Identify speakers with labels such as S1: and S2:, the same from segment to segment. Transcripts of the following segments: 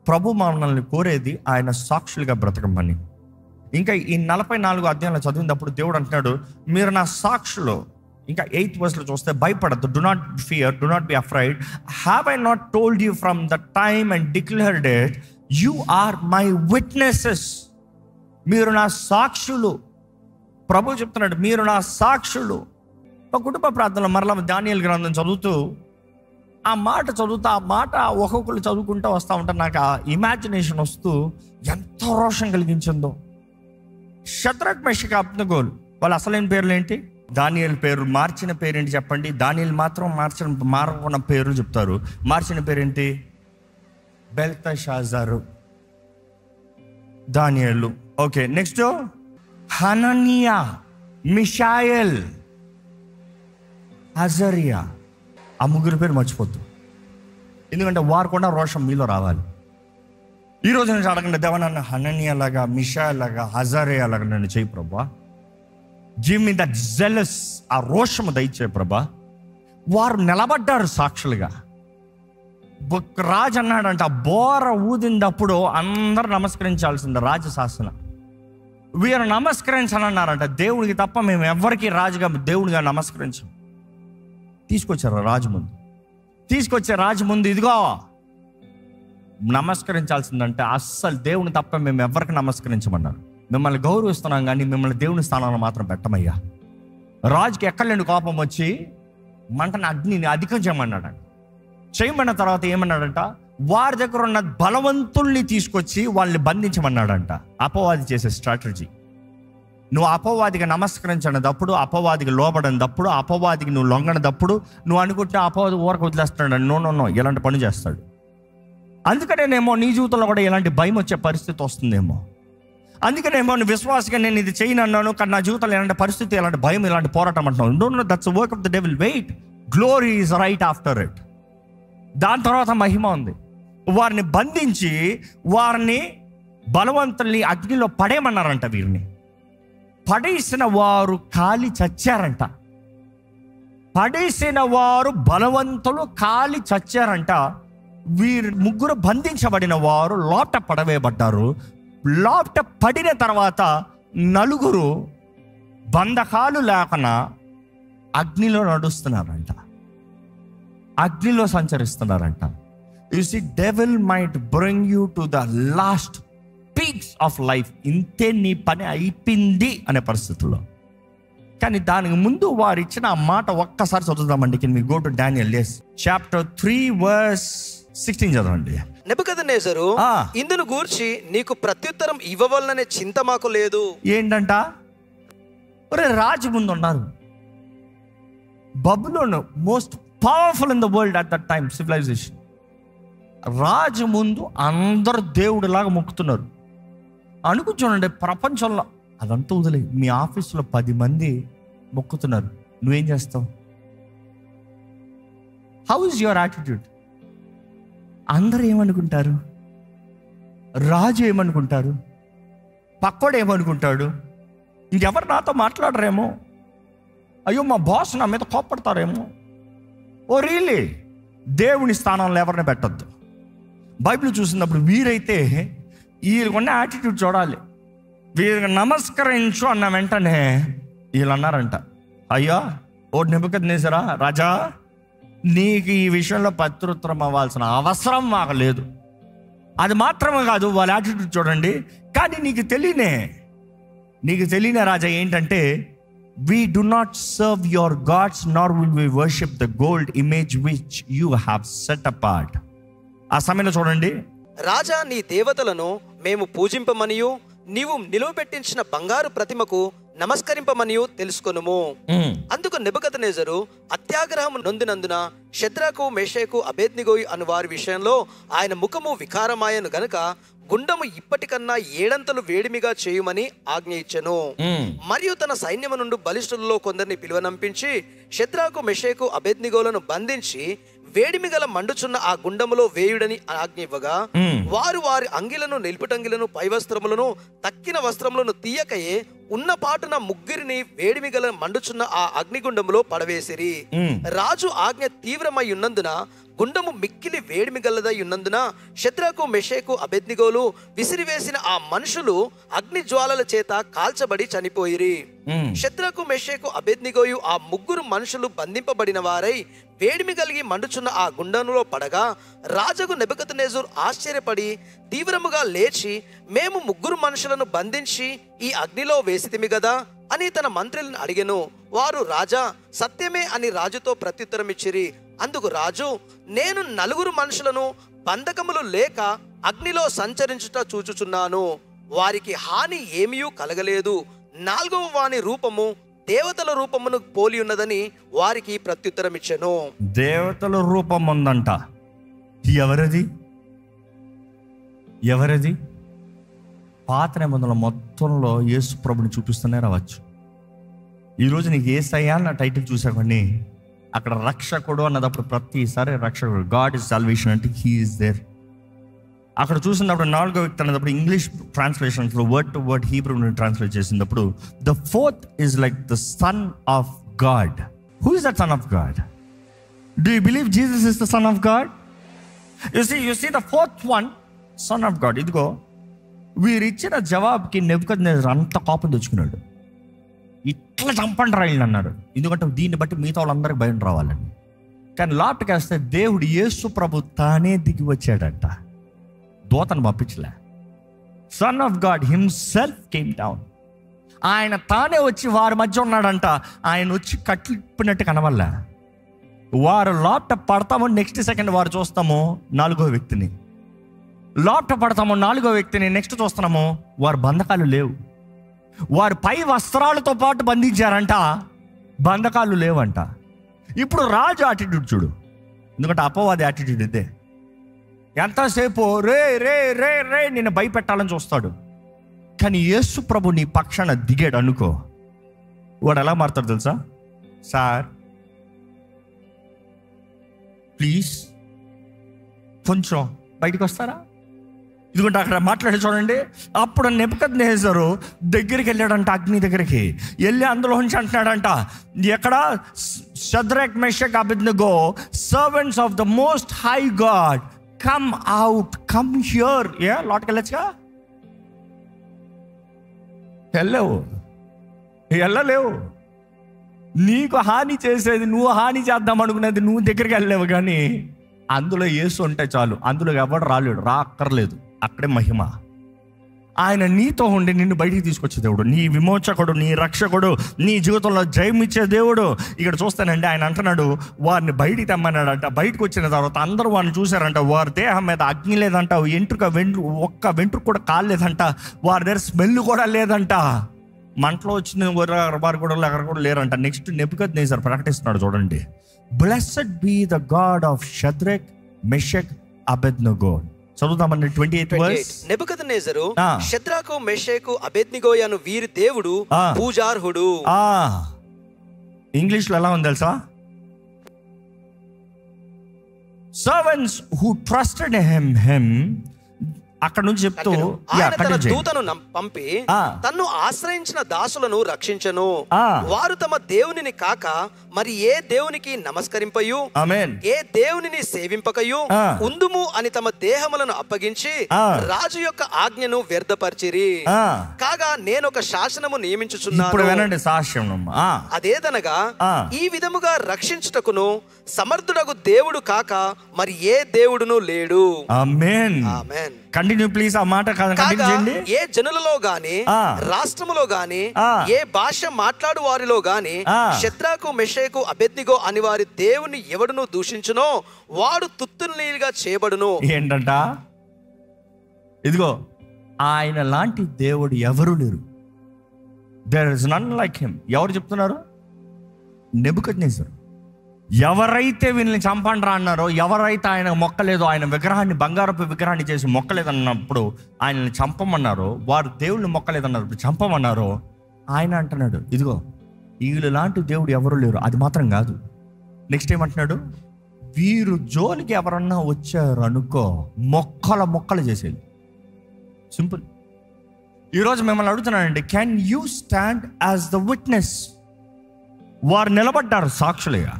S1: ప్రభు మనల్ని కోరేది ఆయన సాక్షులుగా బ్రతకమని. ఇంకా ఈ 44 అధ్యాయంలో చదివినప్పుడు దేవుడు అంటున్నాడు, మీరు నా సాక్షులు. ఇంకా 8th verse చూస్తే, భయపడద్దు, do not fear, do not be afraid, have I not told you from the time and declared it, you are my witnesses. మీరు నా సాక్షులు. ప్రభు చెప్తున్నాడు, మీరు నా సాక్షులు. ఒక కుటుంబ ప్రార్థనలో మరలా దానియేలు గ్రంథం చదువుతూ ఆ మాట ఒక్కొక్కరు చదువుకుంటూ వస్తూ ఉంటారు. నాకు ఆ ఇమాజినేషన్ వస్తూ ఎంతో రోషం కలిగించిందో. షద్రక్ మెషక్ అబ్దెనగోలు వాళ్ళ అసలైన పేర్లు ఏంటి? దానియేలు పేరు మార్చిన పేరేంటి చెప్పండి? దానియేలు మాత్రం మారకున్న పేరు చెప్తారు. మార్చిన పేరేంటి? బెల్తషాజరు, దానియేలు. Okay, next Hananiah, Mishael, Azariah. ఆ ముగ్గురు పేరు మర్చిపోద్దు, ఎందుకంటే వారు కూడా రోషం మీలో రావాలి. ఈరోజు నుంచి అడగండి, దేవా నన్ను హననియా లాగా, మిషాయల్ లాగా, అజరియా లాగా నన్ను చేయి ప్రభా. గివ్ మీ దట్ జెలస్, ఆ రోషము దయచేయి ప్రభా. వారు నిలబడ్డారు సాక్షులుగా. రాజు అన్నాడంట, బోర ఊదినప్పుడు అందరూ నమస్కరించాల్సింది రాజశాసన. వీరు నమస్కరించని అన్నారంట. దేవుడికి తప్ప మేము ఎవరికి రాజుగా దేవుడిగా నమస్కరించాం. తీసుకొచ్చారు రాజు ముందు ఇదిగో నమస్కరించాల్సిందంటే అస్సలు దేవుని తప్ప మేము ఎవరికి నమస్కరించమన్నారు. మిమ్మల్ని గౌరవిస్తున్నాం కానీ మిమ్మల్ని దేవుని స్థానంలో మాత్రం పెట్టమయ్యా. రాజుకి ఎక్కలేని కోపం వచ్చి మంటని అగ్నిని అధికం చేయమన్న తర్వాత ఏమన్నాడంట, వారి దగ్గర ఉన్న బలవంతుల్ని తీసుకొచ్చి వాళ్ళని బంధించమన్నాడంట. అపవాది చేసే స్ట్రాటజీ. నువ్వు అపవాదిగా నమస్కరించినప్పుడు, అపవాదికి లోబడినప్పుడు, అపవాదికి నువ్వు లొంగనప్పుడు నువ్వు అనుకుంటే అపవాది ఊరకు వదిలేస్తున్నాడు. నో ఇలాంటి పని చేస్తాడు. అందుకనేనేమో నీ జీవితంలో కూడా ఇలాంటి భయం వచ్చే పరిస్థితి వస్తుందేమో. అందుకనేమో నువ్వు విశ్వాసగా నేను ఇది చేయను అన్నాను, కానీ నా జీవితంలో ఇలాంటి పరిస్థితి, ఇలాంటి భయం, ఇలాంటి పోరాటం అంటున్నావు. No, that's work of the devil. Wait, glory is right after it. దాని తర్వాత మహిమ ఉంది. వారిని బంధించి వారిని బలవంతుల్ని అగ్నిలో పడేయమన్నారంట. వీరిని పడేసిన వారు కాలి చచ్చారంట. బలవంతులు కాలి చచ్చారంట. వీరు ముగ్గురు బంధించబడిన వారు లోట పడవేయబడ్డారు. లోట పడిన తర్వాత 4 బంధకాలు లేకుండా అగ్నిలో నడుస్తున్నారంట, అగ్నిలో సంచరిస్తున్నారంట. You see, devil might bring you to the last peaks of life. ఇంతే, నీ పని అయిపోయింది అనే పరిస్థితుల్లో. కానీ దానికి ముందు వారు ఇచ్చిన ఆ మాట ఒక్కసారి చదువుదామండి. Can we go to Daniel chapter 3 verse 16 చదవండి.
S2: నెబుకద్నెజరు, ఇందును గూర్చి నీకు ప్రత్యుత్తరం ఇవ్వవలననే చింత మాకు లేదు.
S1: ఏంటంట? ఒరే, రాజు ముందు ఉన్నారు. Babylon most powerful in the world at that time civilization. రాజు ముందు అందరు దేవుడిలాగా మొక్కుతున్నారు. అనుకుంటానండి, ప్రపంచంలో అదంతా వదిలే, మీ ఆఫీసులో 10 మంది మొక్కుతున్నారు, నువ్వేం చేస్తావు? How is your attitude? అందరూ ఏమనుకుంటారు? రాజు ఏమనుకుంటారు? పక్కోడు ఏమనుకుంటాడు? ఇంకెవరు నాతో మాట్లాడరేమో, అయ్యో మా బాస్ నా మీద కోప్పడతారేమో. ఓ రియలీ, దేవుని స్థానంలో ఎవరిని పెట్టద్దు. బైబిల్ చూసినప్పుడు వీరైతే వీళ్ళకున్న యాటిట్యూడ్ చూడాలి. వీళ్ళకి నమస్కరించు అన్న వెంటనే వీళ్ళు అన్నారంట, అయ్యా ఓ నెబుకద్నెజరా రాజా, నీకు ఈ విషయంలో ప్రత్యుత్తరం అవ్వాల్సిన అవసరం మాకు లేదు. అది మాత్రమే కాదు, వాళ్ళ యాటిట్యూడ్ చూడండి. కానీ నీకు తెలియనే రాజా ఏంటంటే, we do not serve your gods nor will we worship the gold image which you have set apart. ఆ సమయంలో చూడండి,
S2: రాజా, నీ దేవతలను మేము పూజింపమనియు నీవు నిలువబెట్టించిన బంగారు ప్రతిమకు నమస్కరింపమనియు తెలుసుకొనుము. అందుకు నెబుకద్నెజరు అత్యాగ్రహం నొందినందున షద్రకు, మేషకు, అబేద్నెగోయు అను వారి విషయంలో ఆయన ముఖము వికారమాయను గనుక గుండము ఇప్పటికన్నా 7 వేడిమిగా చేయుమని ఆజ్ఞ ఇచ్చెను. మరియు తన సైన్యము నుండి బలిష్ఠులలో కొందరిని పిలువనంపించి షద్రకు, మెషకు, అబేద్నెగోలను బంధించి వేడిమి గల మండుచున్న ఆ గుండములో వేయుడని ఆజ్ఞ ఇవ్వగా, వారు వారి అంగిలను, నిలుపుటంగిలను, పై వస్త్రములను, తక్కిన వస్త్రములను తీయకయే ఉన్న పాటున ముగ్గురిని వేడిమి గల మండుచున్న ఆ అగ్నిగుండములో పడవేసిరి. రాజు ఆజ్ఞ తీవ్రమై ఉన్నందున గుండము మిక్కిలి వేడిమి గలదై ఉన్నందున షద్రకు మెషకు అబేద్నెగోలు విసిరివేసిన ఆ మనుషులు అగ్ని జ్వాలల చేత కాల్చబడి చనిపోయిరి. షద్రకు మెషకు అబేద్నెగోయు ఆ ముగ్గురు మనుషులు బంధింపబడిన వారై వేడిమి కలిగి మండుచున్న ఆ గుండంలో పడగా రాజగు నెబుకద్నెజరు ఆశ్చర్యపడి తీవ్రముగా లేచి, మేము ముగ్గురు మనుషులను బంధించి ఈ అగ్నిలో వేసితిమి గదా అని తన మంత్రులను అడిగెను. వారు, రాజా సత్యమే అని రాజుతో ప్రత్యుత్తరం ఇచ్చిరి. అందుకు రాజు, నేను 4 మనుషులను బంధకములు లేక అగ్నిలో సంచరించుట చూచుచున్నాను. వారికి హాని ఏమీ కలగలేదు. 4వ వాని రూపము దేవతల రూపమును పోలి ఉన్నదని వారికి ప్రత్యుత్తరం ఇచ్చెను.
S1: దేవతల రూపం ఉందంట. ఎవరది? పాత నిబంధనల మొత్తంలో యేసు ప్రభుని చూపిస్తూనే రావచ్చు. ఈరోజు నీకు యేసయ్య అన్న టైటిల్ చూసావని అక్కడ రక్షకుడు అన్నదప్పుడు ప్రతిసారి రక్షకుడు, గాడ్ ఇస్ సాల్వేషన్ అంటే హీ ఈస్ దేర్. అక్కడ చూసినప్పుడు 4వ వ్యక్తి అన్నప్పుడు ఇంగ్లీష్ ట్రాన్స్లేషన్స్లో word to word Hebrew translate చేసినప్పుడు the fourth is like the son of God. Who is that son of God? Do you believe Jesus is the son of God? You see the fourth one, son of God. ఇదిగో వీరిచ్చిన జవాబుకి నెబుకద్నెజరు అంత కోపం తెచ్చుకున్నాడు. ఇట్లా చంపండి రాయిల్ని అన్నారు. ఎందుకంటే దీన్ని బట్టి మిగతా వాళ్ళందరికీ భయం రావాలని. కానీ లాప్ట్కి వేస్తే దేవుడు యేసు ప్రభు తానే దిగి వచ్చాడంట, దూతను పంపించలే. Son of God himself came down. ఆయన తానే వచ్చి వారి మధ్య ఉన్నాడంట. ఆయన వచ్చి కట్లిప్పినట్టు కనవల్ల. వారు లాప్ట పడతామో నెక్స్ట్ సెకండ్ వారు చూస్తాము 4వ వ్యక్తిని, లాప్ట పడతాము 4వ వ్యక్తిని, నెక్స్ట్ చూస్తున్నాము వారు బంధకాలు లేవు. వారు పై వస్త్రాలతో పాటు బంధించారంట, బంధకాలు లేవంట. ఇప్పుడు రాజు యాటిట్యూడ్ చూడు, ఎందుకంటే అపవాది యాటిట్యూడ్ ఇదే. ఎంతసేపు రే రే రే రే నిన్ను భయపెట్టాలని చూస్తాడు. కానీ యేసు ప్రభు నీ పక్షాన దిగాడు అనుకో, వాడు ఎలా మారుతాడు తెలుసా? సార్ ప్లీజ్ కొంచెం బయటకు వస్తారా? ఎందుకంటే అక్కడ మాట్లాడి చూడండి. అప్పుడు నెబుకద్నెజరు దగ్గరికి వెళ్ళాడంట, అగ్ని దగ్గరికి వెళ్ళి అందులో నుంచి అంటున్నాడంట, ఎక్కడ? Shadrach Meshach Abednego, servants of the most high God, come out, come here. లోటుకి వెళ్ళొచ్చుగా? వెళ్ళలేవు. నీకు హాని చేసేది, నువ్వు హాని చేద్దాం అనుకునేది నువ్వు దగ్గరికి వెళ్ళలేవు. కానీ అందులో యేసు ఉంటే చాలు, అందులో ఎవడు రాలేడు, అక్కర్లేదు. అక్కడే మహిమ. ఆయన నీతో ఉండి నిన్ను బయటికి తీసుకొచ్చే దేవుడు, నీ విమోచకుడు, నీ రక్షకుడు, నీ జీవితంలో జయమిచ్చే దేవుడు. ఇక్కడ చూస్తానండి, ఆయన అంటున్నాడు వారిని బయటికి తెమ్మన్నాడంట. బయటకు వచ్చిన తర్వాత అందరూ వారిని చూశారంట. వారి దేహం మీద అగ్ని లేదంట, ఒక్క వెంట్రుక కూడా కాలేదంట, వారి దగ్గర స్మెల్ కూడా లేదంట. మంటలో వచ్చిన వారు కూడా అక్కడ కూడా లేరంట. నెక్స్ట్ నెబుకద్నెజరు ప్రకటిస్తున్నాడు చూడండి, blessed be the God of Shadrach Meshach Abednego. చదువుతామండి 28 verse.
S2: Nebuchadnezzar Shadrach Meshach Abednego అను వీరి దేవుడు పూజార్హుడు.
S1: ఇంగ్లీష్ లో ఎలా ఉంది తెలుసా? Servants who trusted him. అక్కడ నుంచి చెప్తూ
S2: ఆయన తన దూతను పంపి తన్ను ఆశ్రయించిన దాసులను రక్షించను. వారు తమ దేవునిని కాక మరి ఏ దేవునికి నమస్కరింపయు, ఏ దేవునిని సేవింపకయు ఉందుము అని తమ దేహములను అప్పగించి రాజు యొక్క ఆజ్ఞను వ్యర్థపరిచిరి. కాగా నేనొక శాసనము నియమించుచున్నాను. అదేదనగా ఈ విధముగా రక్షించుటకును సమర్థుడగు దేవుడు కాక మరి ఏ దేవుడును లేడు.
S1: ఆమేన్. Continue please. ఆ మాట కంటిన్యూ.
S2: ఏ జనులలో గాని, రాష్ట్రములో గాని, ఏ భాష మాట్లాడు వారిలో గాని షద్రకు మెషకు అబేద్నెగో అని వారి దేవుని ఎవడును దూషించునో వాడు తుత్తునీలుగా చేయబడును.
S1: ఏంటంట? ఇదిగో ఆయన లాంటి దేవుడు ఎవరు లేరు. There is none like him. ఎవరు చెప్తున్నారు? నెబుకద్నెజరు. ఎవరైతే వీళ్ళని చంపండ్రా అన్నారో, ఎవరైతే ఆయన మొక్కలేదో, ఆయన విగ్రహాన్ని, బంగారపు విగ్రహాన్ని చేసి మొక్కలేదన్నప్పుడు ఆయనని చంపమన్నారో, వారు దేవుళ్ళని మొక్కలేదన్నారు చంపమన్నారో, ఆయన అంటున్నాడు ఇదిగో వీళ్ళు లాంటి దేవుడు ఎవరు లేరు. అది మాత్రం కాదు, నెక్స్ట్ ఏమంటున్నాడు? వీరు జోలికి ఎవరన్నా వచ్చారు అనుకో మొక్కలు చేసేది. సింపుల్. ఈరోజు మిమ్మల్ని అడుగుతున్నానండి, can you stand as the witness? వారు నిలబడ్డారు సాక్షులుగా,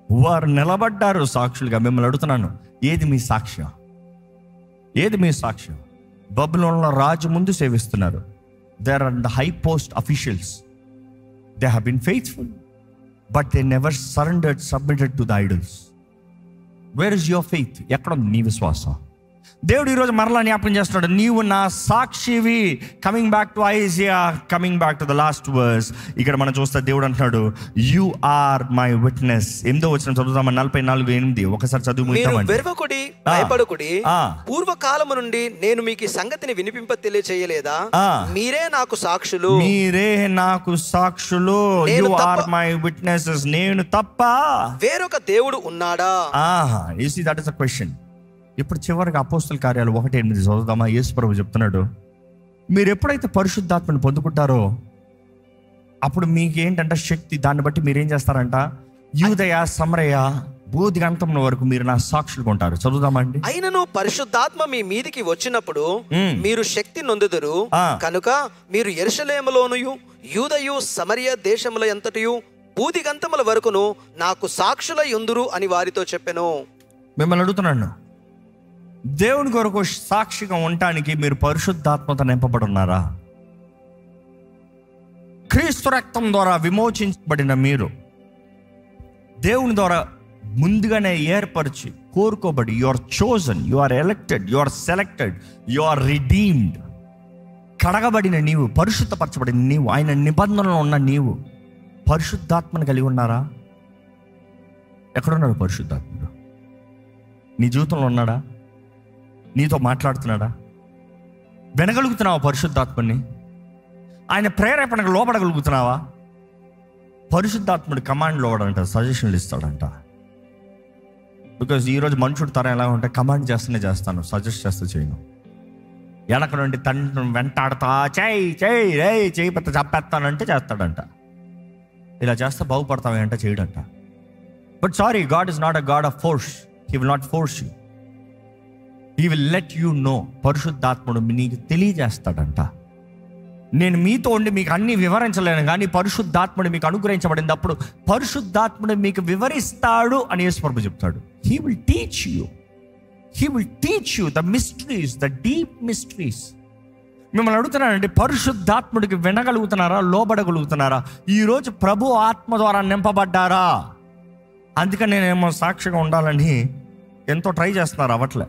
S1: వారు నిలబడ్డారు సాక్షులుగా. మిమ్మల్ని అడుగుతున్నాను, ఏది మీ సాక్ష్యం? ఏది మీ సాక్ష్యం? బబులోనులో రాజు ముందు సేవిస్తున్నారు. There are the high post officials. They have been faithful, but they never surrendered, submitted to the idols. Where is your faith? ఎక్కడ ఉంది నీ విశ్వాసం? దేవుడు ఈరోజు మరలా జ్ఞాపకం చేస్తున్నాడు, నీవు నా సాక్షివి. Coming back to Isaiah, coming back to the last verse. ఇక్కడ మనం చూస్తే దేవుడు అంటున్నాడు, యు ఆర్ మై విట్నెస్. 8వ వచనం చదువుతామా? 44:8. ఒకసారి చదువు.
S2: మీరు వెర్వకుడి, భయపడకుడి. పూర్వకాలము నుండి నేను మీకు ఈ సంగతిని వినిపింప తెలియచేయలేదా? మీరే నాకు సాక్షులు. మీరే నాకు సాక్షులు. You are my witnesses. నేను తప్ప వేరొక దేవుడు ఉన్నాడా?
S1: You see, that is the question. ఇప్పుడు చివరికి అపోస్తల కార్యాలు 1:8 చదువుదామా? యేసు ప్రభువు చెప్తున్నాడు, మీరు ఎప్పుడైతే పరిశుద్ధాత్మని పొందుకుంటారో అప్పుడు మీకు ఏంటంటే శక్తి. దాన్ని బట్టి మీరు ఏం చేస్తారంట? యూదయ, సమరయ, బోధిగంతముల వరకు మీరు నా సాక్షులుగా ఉంటారు. చదువుదామండి.
S2: అయినను పరిశుద్ధాత్మ మీ మీదికి వచ్చినప్పుడు మీరు శక్తి నొందుదురు. కనుక మీరు యెరూషలేములోను, యూదయు, సమరయ దేశముల ఎంతటియు బూదిగంతముల వరకును నాకు సాక్షులై ఉందురు అని వారితో చెప్పెను.
S1: మిమ్మల్ని అడుగుతున్నాను, దేవుని కొరకు సాక్షిగా ఉండటానికి మీరు పరిశుద్ధాత్మతో నింపబడి ఉన్నారా? క్రీస్తు రక్తం ద్వారా విమోచించబడిన మీరు దేవుని ద్వారా ముందుగానే ఏర్పరిచి కోరుకోబడి, you are chosen, you are elected, you are selected, you are redeemed. కడగబడిన నీవు, పరిశుద్ధపరచబడిన నీవు, ఆయన నిబంధనలో ఉన్న నీవు పరిశుద్ధాత్మను కలిగి ఉన్నారా? ఎక్కడున్నాడు పరిశుద్ధాత్ముడు? నీ జీవితంలో ఉన్నాడా? నీతో మాట్లాడుతున్నాడా? వినగలుగుతున్నావా పరిశుద్ధాత్మని? ఆయన ప్రేరేపణకు లోపడగలుగుతున్నావా? పరిశుద్ధాత్ముడు కమాండ్ లోపడంట, సజెషన్లు ఇస్తాడంట. బికాజ్ ఈరోజు మనుషుడు తరం ఎలా ఉంటే, కమాండ్ చేస్తూనే చేస్తాను, సజెస్ట్ చేస్తూ చేయను. వెనక నుండి తండ్రి వెంటాడుతా, చేయి పెద్ద చంపేస్తానంటే చేస్తాడంట. ఇలా చేస్తే బాగుపడతావేంట, చేయడంట. But sorry, God is not a God of force. He will not force you. He will let you know. పరిశుద్ధాత్ముడు నీకు తెలియజేస్తాడంట. నేను మీతో ఉండి మీకు అన్ని వివరించలేను, కానీ పరిశుద్ధాత్ముడు మీకు అనుగ్రహించబడినప్పుడు పరిశుద్ధాత్ముడు మీకు వివరిస్తాడు అని యేసు ప్రభువు చెప్తాడు. He will teach you. He will teach you the mysteries, the deep mysteries. మిమ్మల్ని అడుగుతున్నానండి, పరిశుద్ధాత్ముడికి వినగలుగుతున్నారా? లోబడగలుగుతున్నారా? ఈరోజు ప్రభు ఆత్మ ద్వారా నింపబడ్డారా? అందుకని నేనేమో సాక్షిగా ఉండాలని ఎంతో ట్రై చేస్తున్నారు, అవ్వట్లే.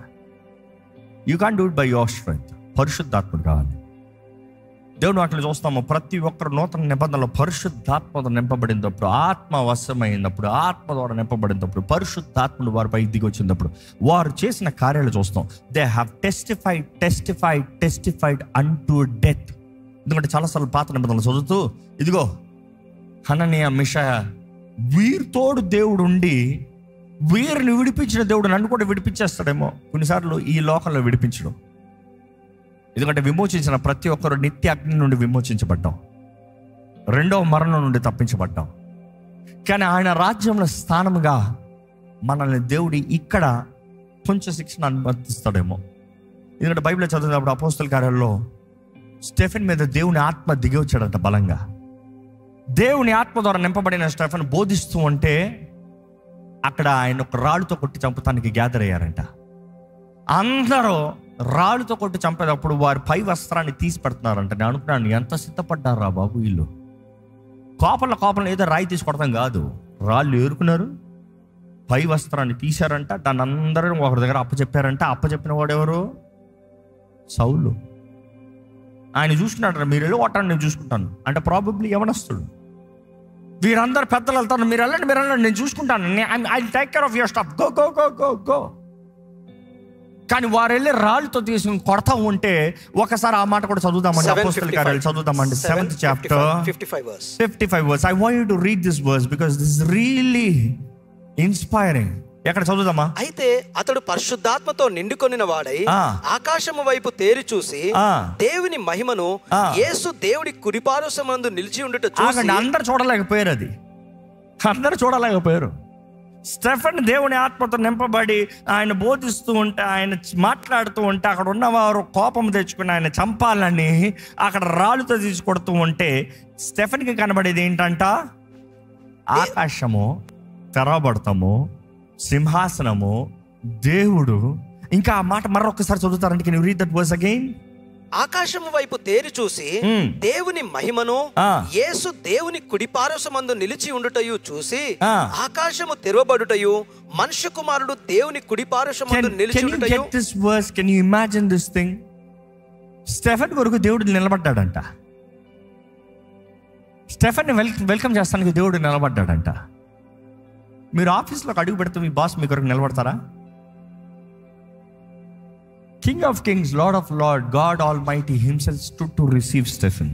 S1: You can't do it by your strength. పరిశుద్ధాత్ముడు కావాలి. దేవుడు అట్లా చూస్తాము, ప్రతి ఒక్కరు నూతన నిబంధనలో పరిశుద్ధాత్మతో నింపబడినప్పుడు, ఆత్మ వశమైనప్పుడు, ఆత్మ ద్వారా నింపబడినప్పుడు, పరిశుద్ధాత్ముడు వారిపై దిగి వచ్చినప్పుడు వారు చేసిన కార్యాలు చూస్తాం. They have testified unto death. ఎందుకంటే చాలాసార్లు పాత నిబంధనలు చదువుతూ, ఇదిగో హననీయ, మిషాయా, వీరితోడు దేవుడు ఉండి వీరిని విడిపించిన దేవుడు నన్ను కూడా విడిపించేస్తాడేమో. కొన్నిసార్లు ఈ లోకంలో విడిపించడం, ఎందుకంటే విమోచించిన ప్రతి ఒక్కరు నిత్య అగ్ని నుండి విమోచించబడ్డాం, రెండవ మరణం నుండి తప్పించబడ్డాం. కానీ ఆయన రాజ్యంలో స్థానముగా మనల్ని దేవుడి ఇక్కడ కొంచెం శిక్షణ అనుమతిస్తాడేమో. ఎందుకంటే బైబిల్ చదివినప్పుడు అపోస్తల కార్యాల్లో స్టెఫెన్ మీద దేవుని ఆత్మ దిగి వచ్చాడంట బలంగా. దేవుని ఆత్మ ద్వారా నింపబడిన స్టెఫెన్ బోధిస్తూ ఉంటే అక్కడ ఆయన ఒక రాళ్ళుతో కొట్టి చంపడానికి గ్యాదర్ అయ్యారంట. అందరూ రాళ్ళుతో కొట్టి చంపేటప్పుడు వారి పై వస్త్రాన్ని తీసి పెడుతున్నారంట. నేను అనుకున్నాను, ఎంత సిద్ధపడ్డారా బాబు వీళ్ళు. కోపంలో ఏదో రాయి తీసి కొడతాం కాదు, రాళ్ళు ఏరుకున్నారు, పై వస్త్రాన్ని తీశారంట. దాన్ని అందరూ ఒకరి దగ్గర అప్పచెప్పారంట. అప్పచెప్పిన వాడెవరు? సౌలు. ఆయన చూసుకున్నాడు, మీరు వెళ్ళి కొట్టండి, నేను చూసుకుంటాను అంటే ప్రాబబ్లీ యవనస్తుడు. వీరందరూ పెద్దలు వెళ్తాను, మీరు వెళ్ళండి నేను చూసుకుంటాను, I take care of your stuff, go go go go go. కానీ వారు వెళ్ళి రాళ్ళతో తీసుకుని కొడతా ఉంటే ఒకసారి ఆ మాట కూడా చదువుదామండి. అపోస్తల కార్యాలు చదువుదామండి, 7th chapter 55 verse. I want you to read this verse because this is really inspiring. ఎక్కడ చదువుదామా?
S2: అయితే అతడు పరిశుద్ధాత్మతో నిండుకొనిన వాడై ఆకాశము వైపు తేరి చూసి దేవుని మహిమను, యేసు దేవుడి కుడిపార్శ్వమందు నిలిచి ఉండుట చూసి.
S1: అందరు చూడలేకపోయారు, అది అందరు చూడలేకపోయారు. స్టెఫెన్ దేవుని ఆత్మతో నింపబడి ఆయన బోధిస్తూ ఉంటే, ఆయన మాట్లాడుతూ ఉంటే, అక్కడ ఉన్నవారు కోపం తెచ్చుకుని ఆయన చంపాలని అక్కడ రాళ్ళుతో తీసుకొడుతూ ఉంటే, స్టెఫెన్కి కనబడేది ఏంటంట? ఆకాశము తెరవబడతాము, సింహాసనము, దేవుడు. ఇంకా ఆ మాట మరొకసారి చదువుతారంటే, can you read that verse again?
S2: ఆకాశము వైపు తేరి చూసి దేవుని మహిమను, యేసు దేవుని కుడిపార్శ్వమందు నిలిచి ఉండుటయు చూసి, ఆకాశము తెరవబడుటయు, మనుష్య కుమారుడు దేవుని కుడిపార్శ్వమందు నిలిచి ఉండుటయు.
S1: Can you get this verse? Can you imagine this thing? Stephen కొరకు దేవుడు నిలబడ్డాడంట. స్టెఫెన్ వెల్కమ్ చేస్తానికి దేవుడు నిలబడ్డాడంట. మీరు ఆఫీస్లోకి అడుగు పెడితే మీ బాస్ మీ కొరకు నిలబడతారా? King of kings, Lord of lords, God Almighty himself stood to receive Stephen.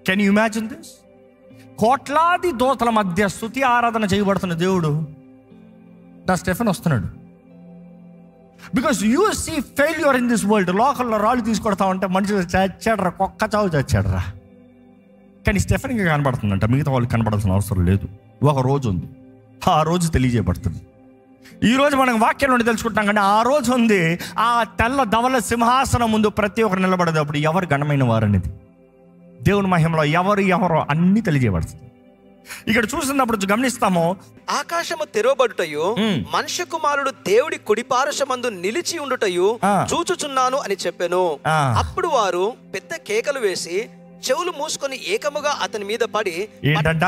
S1: Can you imagine this? కోట్లాది దోతల మధ్య స్తుతి ఆరాధన చేయబడుతున్న దేవుడు నా స్టెఫెన్ వస్తున్నాడు. Because you see failure in this world. లోకల్లో రాళ్ళు తీసుకొడతా ఉంటే మనుషులు చచ్చాడరా, కుక్క చావు చచ్చాడరా. కానీ స్టెఫెన్కి కనబడుతుందంట, మిగతా వాళ్ళకి కనబడాల్సిన అవసరం లేదు. ఒక రోజు ఉంది, ఆ రోజు తెలియజేయబడుతుంది. ఈ రోజు మనం వాక్యం నుండి తెలుసుకుంటాం, కానీ ఆ రోజు ఉంది. ఆ తెల్ల ధవల సింహాసనం ముందు ప్రతి ఒక్కరు నిలబడేటప్పుడు ఎవరు ఘనమైన వారు అనేది, దేవుని మహిమలో ఎవరో అన్ని తెలియజేయబడుతుంది. ఇక్కడ చూసినప్పుడు గమనిస్తాము,
S2: ఆకాశము తెరవబడుటయు, మనుష్య కుమారుడు దేవుడి కుడిపార్శ్వమందు నిలిచి ఉండుటయు చూచుచున్నాను అని చెప్పెను. అప్పుడు వారు పెద్ద కేకలు వేసి చెవులు మూసుకొని ఏకముగా అతని మీద పడి.
S1: ఏంటంట?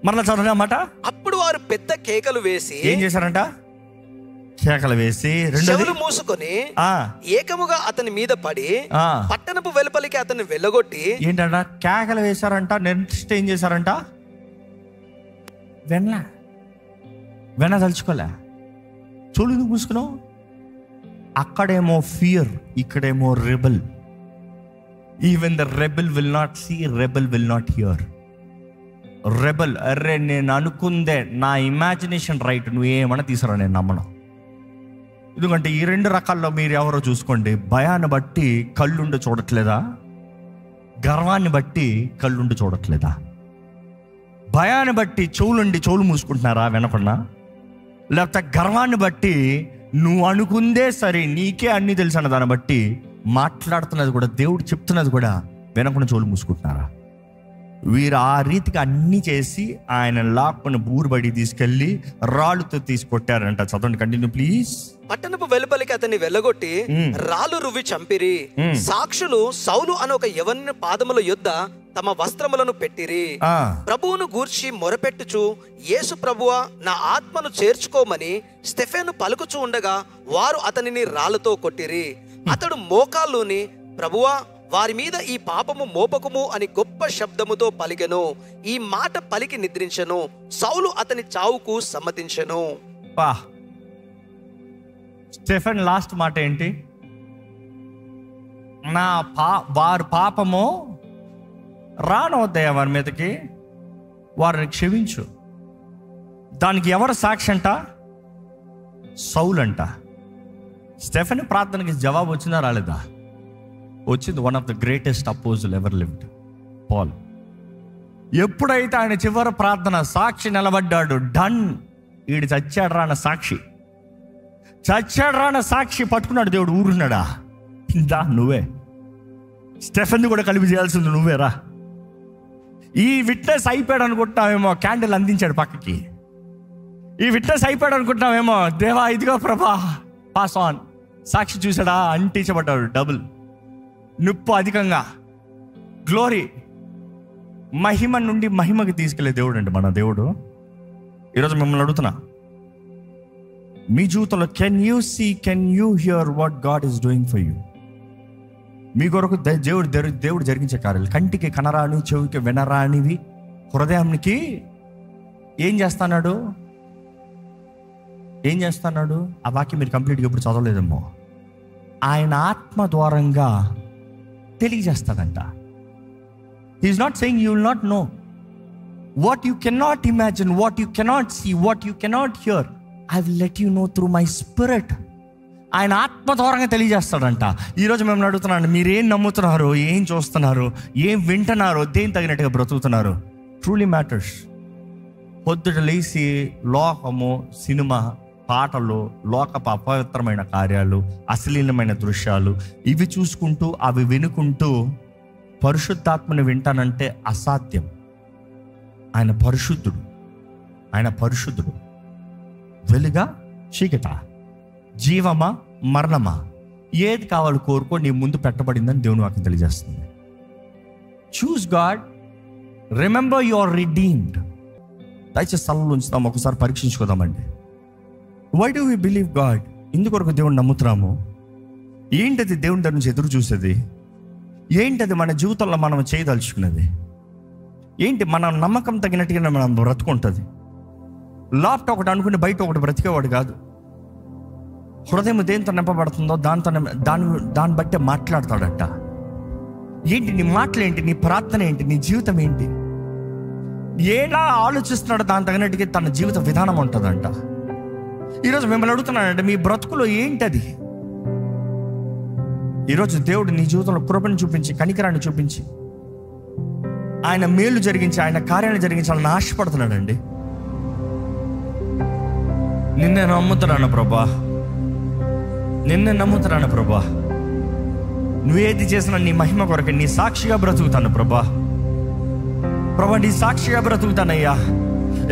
S1: మరలా చదవమాట.
S2: అప్పుడు వారు పెద్ద కేకలు వేసి
S1: ఏం చేశారంట? కేకలు వేసి
S2: చెవులు మూసుకొని ఏకముగా అతని మీద పడి పట్టణపు వెలుపలికి అతన్ని వెళ్ళగొట్టి.
S1: ఏంటంట? కేకలు వేశారంట. నెక్స్ట్ ఏం చేశారంట? వెన్న తలుచుకోలే. చెవులు మూసుకున్నావు. అక్కడేమో ఫియర్, ఇక్కడేమో rebel. Even the rebel will not see, rebel will not hear. Rebel, అర్రే నేను అనుకుందే, నా ఇమాజినేషన్ రైట్, నువ్వు ఏమన్నా తీసుకురా, నేను నమ్మను. ఎందుకంటే ఈ రెండు రకాల్లో మీరు ఎవరో చూసుకోండి. భయాన్ని బట్టి కళ్ళుండి చూడట్లేదా? గర్వాన్ని బట్టి కళ్ళుండి చూడట్లేదా? భయాన్ని బట్టి చెవులు మూసుకుంటున్నారా వినకుండా? లేకపోతే గర్వాన్ని బట్టి నువ్వు అనుకుందే సరే, నీకే అన్నీ తెలుసు అన్న దాన్ని బట్టి మాట్లాడుతున్నది కూడా, దేవుడు చెప్తున్నది కూడా వినకుండా చెవులు మూసుకుంటున్నారా? వీరు ఆ రీతిగా అన్ని చేసి ఆయన లాక్కుని బూరుబడి తీసుకెళ్లి రాళ్ళుతో తీసుకొట్టారంట. చదవండి, కంటిన్యూ ప్లీజ్.
S2: పట్టణపు వెలుపలికి అతన్ని వెళ్ళగొట్టి రాళ్ళు రువ్వి చంపిరి. సాక్షులు సౌలు అనే ఒక యవనుని పాదముల యొద్ద తమ వస్త్రములను పెట్టిరి. ప్రభువును గూర్చి మొరపెట్టుచు, యేసు ప్రభువా నా ఆత్మను చేర్చుకోమని స్టెఫెను పలుకుచూ ఉండగా వారు అతనిని రాళ్లతో కొట్టిరి. అతడు మోకాల్లోని, ప్రభువా వారి మీద ఈ పాపము మోపకుము అని గొప్ప శబ్దముతో పలికెను. ఈ మాట పలికి నిద్రించెను. సౌలు అతని చావుకు సమ్మతించెను.
S1: స్టెఫెన్ లాస్ట్ మాట ఏంటి? వారి పాపము రానవద్దయ్యా వారి మీదకి, వారిని క్షమించు. దానికి ఎవరు సాక్షి అంట? సౌలు అంట. స్టెఫెన్ ప్రార్థనకి జవాబు వచ్చిందా రాలేదా? వచ్చింది. One of the greatest apostle ever lived, Paul. ఎప్పుడైతే ఆయన చివరి ప్రార్థన సాక్షి నిలబడ్డాడు, డన్, వీడు చచ్చాడు రా అన్న సాక్షి, పట్టుకున్నాడు దేవుడు. ఊరున్నాడా? దా నువ్వే, స్టెఫెన్ కూడా కలిపి చేయాల్సింది నువ్వేరా. ఈ విట్నెస్ అయిపోయాడు అనుకుంటున్నావేమో, క్యాండిల్ అందించాడు పక్కకి. ఈ విట్నెస్ అయిపోయాడు అనుకుంటున్నావేమో, దేవా ఇదిగో ప్రభా పాస్ ఆన్. సాక్షి చూసాడా? అంటించబడ్డాడు. డబుల్ నిప్పు అధికంగా, గ్లోరీ, మహిమ నుండి మహిమకి తీసుకెళ్లే దేవుడు అండి మన దేవుడు. ఈరోజు మిమ్మల్ని అడుగుతున్నా, మీ జీవితంలో can you hear what God is doing for you? మీ కొరకు దేవుడు జరిగించే కార్యాలు, కంటికి కనరాని, చెవికి వినరానివి, హృదయానికి ఏం చేస్తున్నాడు? ఆ వాక్యం మీరు కంప్లీట్గా ఇప్పుడు చదవలేదేమో. ఆయన ఆత్మ ద్వారంగా తెలియజేస్తాడంట. He is not saying you will not know what you cannot imagine, what you cannot see, what you cannot hear. I will let you know through my spirit. ఆయన ఆత్మ ద్వారంగా తెలియజేస్తాడంట. ఈరోజు మేము అడుగుతున్నాను, మీరేం నమ్ముతున్నారు, ఏం చూస్తున్నారు, ఏం వింటున్నారు, దేని తగినట్టుగా బ్రతుకుతున్నారు? Truly matters. పొద్దుట లేచి లోకము, సినిమా, పాటలు, లోకపు అపవిత్రమైన కార్యాలు, అశ్లీలమైన దృశ్యాలు ఇవి చూసుకుంటూ అవి వినుకుంటూ పరిశుద్ధాత్మని వింటానంటే అసాధ్యం. ఆయన పరిశుద్ధుడు, ఆయన పరిశుద్ధుడు. వెలుగా, చీకట, జీవమా, మరణమా, ఏది కావాలి కోరుకో, నీ ముందు పెట్టబడిందని దేవుని వాక్యం తెలియజేస్తుంది. Choose God, remember you are redeemed. దయచేసి స్థలంలో ఉంచుతాము, ఒకసారి పరీక్షించుకోదామండి. Why do we believe God? ఇందుకొరకు దేవుని నమ్ముతున్నాము. ఏంటది దేవుని దగ్గర నుంచి ఎదురు చూసేది? ఏంటది మన జీవితంలో మనం చేయదలుచుకున్నది? ఏంటి మన నమ్మకం తగినట్టుగా మనం బ్రతుకుంటుంది. లాప్ట్ ఒకటి అనుకుని బయట ఒకటి బ్రతికేవాడు కాదు. హృదయం దేంతో నింపబడుతుందో దాన్ని బట్టే మాట్లాడతాడట. ఏంటి నీ మాటలేంటి, నీ ప్రార్థన ఏంటి, నీ జీవితం ఏంటి, ఎలా ఆలోచిస్తున్నాడో దాని తగినట్టుగా తన జీవిత విధానం ఉంటుందంట. ఈరోజు మిమ్మల్ని అడుగుతున్నానంటే మీ బ్రతుకులో ఏంటది? ఈరోజు దేవుడు నీ జీవితంలో కృపను చూపించి, కనికరాన్ని చూపించి, ఆయన మేలు జరిగించి, ఆయన కార్యాన్ని జరిగించాలని ఆశపడుతున్నాడండి. నిన్నే నమ్ముతున్నాను ప్రభా, నిన్నే నమ్ముతున్నాను ప్రభా. నువ్వేది చేసినా నీ మహిమ కొరకు నీ సాక్షిగా బ్రతుకుతాను ప్రభా. ప్రభా నీ సాక్షిగా బ్రతుకుతానయ్యా.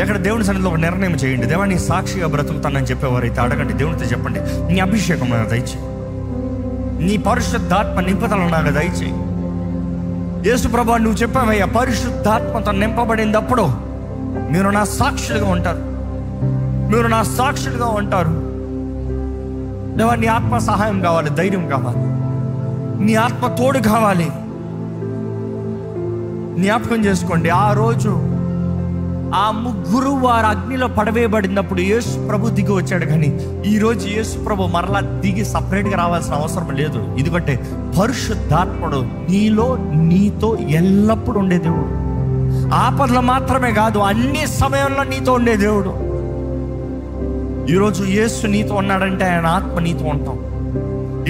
S1: ఎక్కడ దేవుని సన్నిధిలో ఒక నిర్ణయం చేయండి. దేవా నీ సాక్షిగా బ్రతుకుతానని చెప్పేవారైతే అడగండి, దేవునితో చెప్పండి, నీ అభిషేకం నాకు దయచేయి, నీ పరిశుద్ధాత్మ నింపుదల నాకు దయచేయి. యేసు ప్రభా నువ్వు చెప్పావయ్యా, పరిశుద్ధాత్మతో నింపబడినప్పుడు మీరు నా సాక్షులుగా ఉంటారు, మీరు నా సాక్షులుగా ఉంటారు. దేవా నీ ఆత్మ సహాయం కావాలి, ధైర్యం కావాలి, నీ ఆత్మ తోడు కావాలి. జ్ఞాపకం చేసుకోండి, ఆ రోజు ఆ ముగ్గురు వారు అగ్నిలో పడవేయబడినప్పుడు యేసు ప్రభు దిగి వచ్చాడు. కానీ ఈరోజు యేసు ప్రభు మరలా దిగి సపరేట్గా రావాల్సిన అవసరం లేదు. ఎందుకంటే పరిశుద్ధాత్ముడు నీలో నీతో ఎల్లప్పుడూ ఉండే దేవుడు. ఆపదలో మాత్రమే కాదు, అన్ని సమయంలో నీతో ఉండే దేవుడు. ఈరోజు యేసు నీతో ఉన్నాడంటే ఆయన ఆత్మ నీతో ఉంటాం.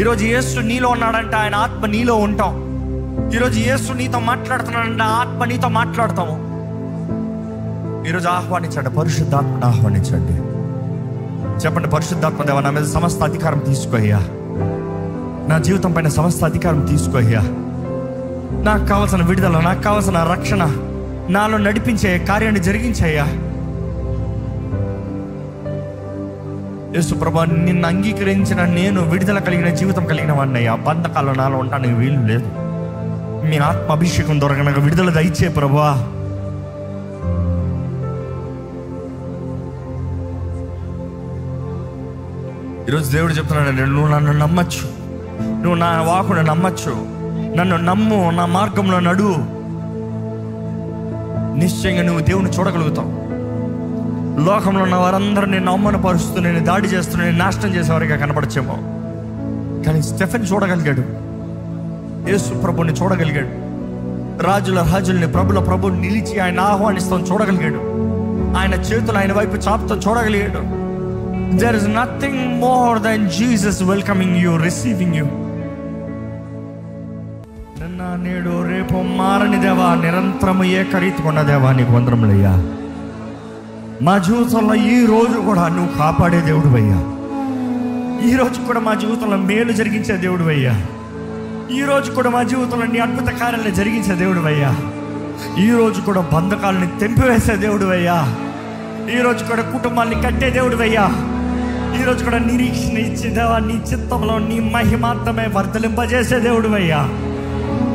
S1: ఈరోజు యేసు నీలో ఉన్నాడంటే ఆయన ఆత్మ నీలో ఉంటాం. ఈరోజు యేసు నీతో మాట్లాడుతున్నాడంటే ఆత్మ నీతో మాట్లాడతాము. ఈరోజు ఆహ్వానించండి, పరిశుద్ధాత్మను ఆహ్వానించండి. చెప్పండి, పరిశుద్ధాత్మ దేవా నా మీద సమస్త అధికారం తీసుకోయ్యా, నా జీవితం పైన సమస్త అధికారం తీసుకోయ్యా. నాకు కావాల్సిన విడుదల, నాకు కావాల్సిన రక్షణ, నాలో నడిపించే కార్యాన్ని జరిగించయ్యా. యేసు ప్రభా నిన్ను అంగీకరించిన నేను విడుదల కలిగిన జీవితం కలిగిన వాడినయ్యా. బంధకాల్లో నాలో ఉండడానికి వీలు లేదు. మీ ఆత్మ అభిషేకం దొరక నాకు విడుదల దయచే ప్రభా. ఈరోజు దేవుడు చెప్తున్నాడు, నువ్వు నన్ను నమ్మచ్చు, నువ్వు నా వాకును నమ్మచ్చు, నన్ను నమ్ము, నా మార్గంలో నడువు. నిశ్చయంగా నువ్వు దేవుని చూడగలుగుతావు. లోకంలో ఉన్న వారందరూ నేను అవమానపరుస్తూ, నేను దాడి చేస్తూ, నేను నాశనం చేసేవారిగా కనపడచ్చేమో. కానీ స్టెఫెన్ చూడగలిగాడు, యేసు ప్రభుని చూడగలిగాడు, రాజుల రాజుల్ని, ప్రభుల ప్రభుని నిలిచి ఆయన ఆహ్వానిస్తాం చూడగలిగాడు, ఆయన చేతులు ఆయన వైపు చాపుతో చూడగలిగాడు. There is nothing more than Jesus welcoming you, receiving you. నిన్న నేడు రేపు మారని దేవా, నిరంతరము ఏకరీతికున్న దేవా నీకు వందనములయ్యా. మా జీవితంలో ఈ రోజు కూడా నువ్వు కాపాడే దేవుడు అయ్యా. ఈ రోజు కూడా మా జీవితంలో మేలు జరిగించే దేవుడు అయ్యా. ఈ రోజు కూడా మా జీవితంలో నీ అద్భుత కార్యాలను జరిగించే దేవుడు అయ్యా. ఈ రోజు కూడా బంధకాలని తెంపివేసే దేవుడు అయ్యా. ఈ రోజు కూడా కుటుంబాన్ని కట్టే దేవుడు అయ్యా. ఈ రోజు కూడా నిరీక్షణ ఇచ్చి దేవా నీ చిత్తంలో నీ మహిమార్థమే వర్ధలింపజేసే దేవుడు అయ్యా.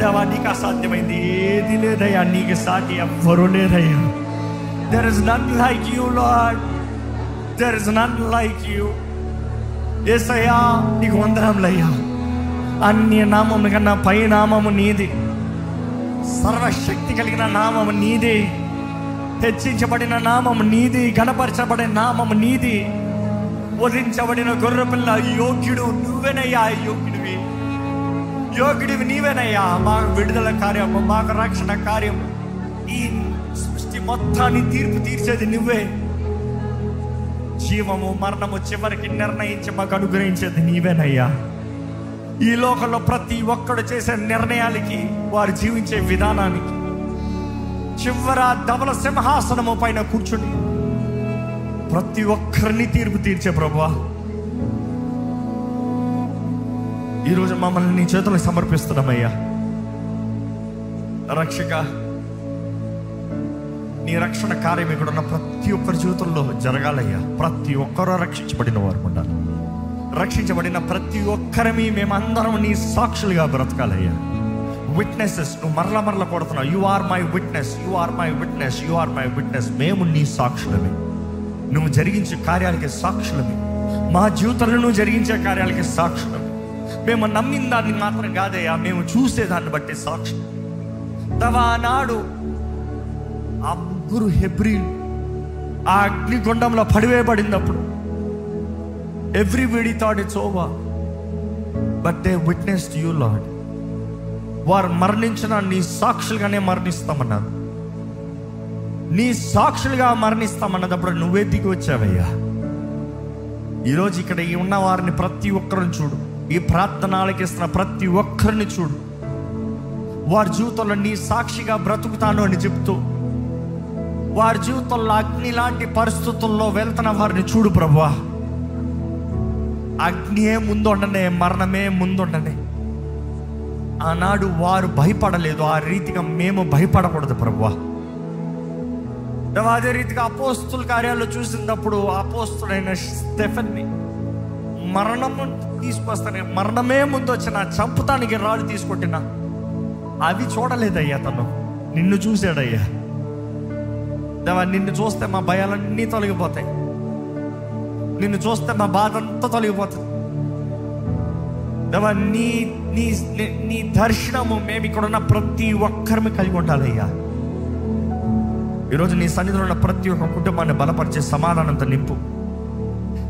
S1: దేవా నీకు అసాధ్యమైంది ఏది లేదయ్యా, నీకు సాటి ఎవ్వరూ లేదయ్యా. There is none like you, Lord. There is none like you. యేసయ్యా నీకు వందనములయ్యా. అన్య నామము కన్నా పై నామము నీది, సర్వశక్తి కలిగిన నామము నీది, హెచ్చించబడిన నామము నీది, గణపరచబడిన నామము నీది, వధించబడిన గొర్రెపిల్ల యోగ్యుడు నువ్వేనయ్యా. యోగ్యుడివి నీవేనయ్యా. మాకు విడుదల కార్యము, మాకు రక్షణ కార్యము, ఈ సృష్టి మొత్తాన్ని తీర్పు తీర్చేది నువ్వే. జీవము మరణము చివరికి నిర్ణయించి మాకు అనుగ్రహించేది నీవేనయ్యా. ఈ లోకంలో ప్రతి ఒక్కడు చేసే నిర్ణయాలకి, వారు జీవించే విధానానికి, చివర ధవల సింహాసనము పైన కూర్చుని ప్రతి ఒక్కరిని తీర్పు తీర్చే ప్రభువా, ఈరోజు మమ్మల్ని నీ చేతులకు సమర్పిస్తున్నామయ్యా. రక్షక, నీ రక్షణ కార్యం ఇక్కడ ఉన్న ప్రతి ఒక్కరి జీవితంలో జరగాలయ్యా. ప్రతి ఒక్కరూ రక్షించబడిన వారు ఉండాలి. రక్షించబడిన ప్రతి ఒక్కరిని మేమందరం నీ సాక్షులుగా బ్రతకాలయ్యా. విట్నెసెస్, నువ్వు మరల కొడుతున్నావు. You are my witness, you are my witness, you are my witness. మేము నీ సాక్షులమే. నువ్వు జరిగించే కార్యాలకి సాక్షులమే. మా జీవితంలో నువ్వు జరిగించే కార్యాలకి సాక్షులమే. మేము నమ్మిన దాన్ని మాత్రం కాదయ్యా, మేము చూసేదాన్ని బట్టి సాక్షులు. నాడు ఆ ముగ్గురు హెబ్రీలు ఆ అగ్నిగుండంలో పడివేయబడినప్పుడు everybody thought it's over, but they witnessed you Lord. వారు మరణించిన నీ సాక్షులుగానే మరణిస్తామన్నారు. నీ సాక్షులుగా మరణిస్తామన్నప్పుడు నువ్వే దిగి వచ్చావయ్యా. ఈరోజు ఇక్కడ ఉన్న వారిని ప్రతి ఒక్కరిని చూడు. ఈ ప్రార్థనలకి ఇస్తున్న ప్రతి ఒక్కరిని చూడు. వారి జీవితంలో నీ సాక్షిగా బ్రతుకుతాను అని చెప్తూ వారి జీవితంలో అగ్ని లాంటి పరిస్థితుల్లో వెళ్తున్న వారిని చూడు ప్రభువా. అగ్నియే ముందుండనే, మరణమే ముందుండనే. ఆనాడు వారు భయపడలేదు, ఆ రీతిగా మేము భయపడకూడదు ప్రభువా. అదే రీతిగా అపోస్తుల కార్యాల్లో చూసినప్పుడు అపోస్తుడైన స్టెఫెన్ని మరణము తీసుకొస్తానే, మరణమే ముందు వచ్చిన చంపుతానికి రాళ్ళు తీసుకొట్టినా అవి చూడలేదయ్యా. తను నిన్ను చూశాడయ్యా. దేవా, నిన్ను చూస్తే మా భయాలన్నీ తొలగిపోతాయి. నిన్ను చూస్తే మా బాధ అంతా తొలగిపోతుంది. దేవా, నీ నీ నీ దర్శనము మేము ఇక్కడ ఉన్న ప్రతి ఒక్కరిని కలిగి ఉండాలయ్యా. ఈరోజు నీ సన్నిధిలో ఉన్న ప్రతి ఒక్క కుటుంబాన్ని బలపరిచే సమాధానంతో నింపు.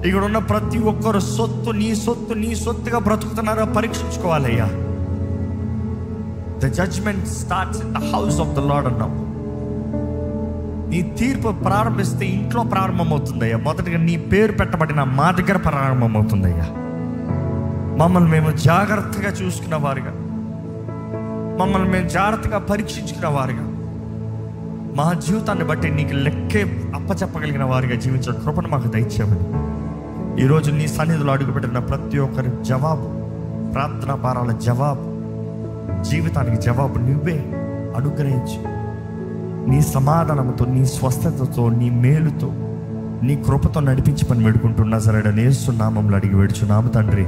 S1: ఇక్కడ ఉన్న ప్రతి ఒక్కరు నీ సొత్తుగా బ్రతుకుతున్నారో పరీక్షించుకోవాలయ్యా. The judgment starts in the house of the Lord అన్నావు. నీ తీర్పు ప్రారంభిస్తే ఇంట్లో ప్రారంభమవుతుందయ్యా. మొదటిగా నీ పేరు పెట్టబడిన మా దగ్గర ప్రారంభమవుతుందయ్యా. మమ్మల్ని మేము జాగ్రత్తగా చూసుకున్న వారుగా, మమ్మల్ని మేము జాగ్రత్తగా పరీక్షించుకున్న వారుగా, మా జీవితాన్ని బట్టి నీకు లెక్కే అప్పచెప్పగలిగిన వారిగా జీవించిన కృపను మాకు దయచేయమని ఈరోజు నీ సన్నిధిలో అడుగుపెట్టిన ప్రతి ఒక్కరి జవాబు, ప్రార్థనా భారాల జవాబు, జీవితానికి జవాబు నువ్వే అనుగ్రహించి నీ సమాధానంతో, నీ స్వస్థతతో, నీ మేలుతో, నీ కృపతో నడిపించి పని పెడుకుంటున్నా సరే యేసు నామములో అడిగి వేడుచున్నాము తండ్రి.